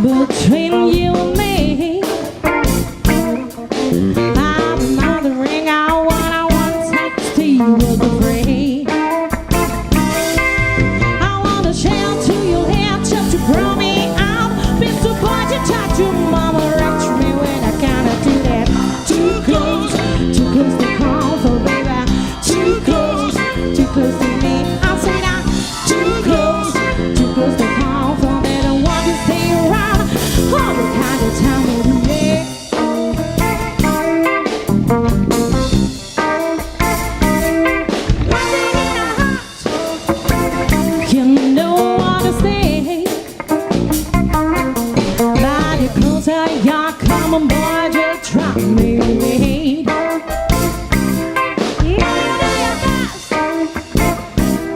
Between you and me, I'm mothering out what I want text to you was afraid. I want to shout to your head just to grow me out. Mr. Boy, you talk to mama, reach me when I kinda do that. Too close to call for baby. Too close to me. I'll say that. Too close to call for me. Don't want to stay around. All the kind of time we make. You know what to say. Body closer, you're coming, boy, just try me away.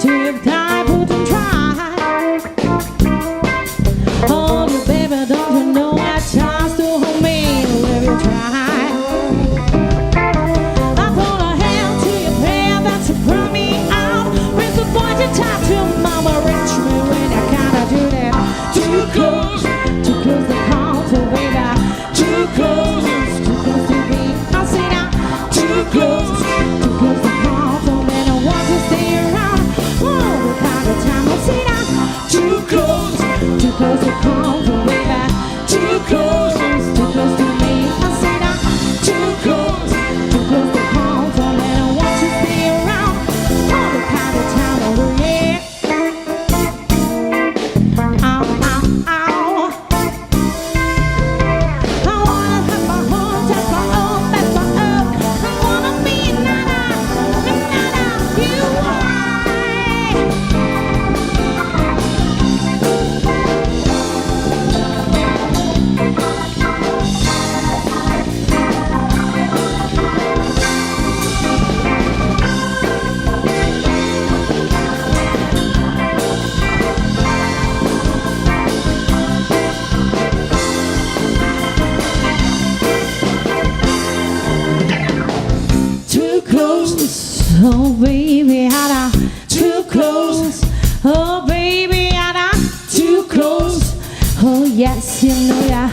Take time, put and try. Hold you, baby, don't you know I chance to hold me if you try. I put a hand to your prayer that's brought me out. With the boy to talk to mama, reach me when I kinda do that. Too close to call to baby. Too close to me. I'll say that. Too close to call to me. I want to stay around. Oh, the kind of time I'll say that. Too close to call to baby. Too close to me. I'll say that. Too close to call to me. I want to stay around. All the kind of time I'll do, yeah. Ow, ow, ow. I wanna have my heart, that's my own, that's my own. I wanna be nana, you are. Too close, oh baby, too close, oh baby, too close, oh yes, you know ya.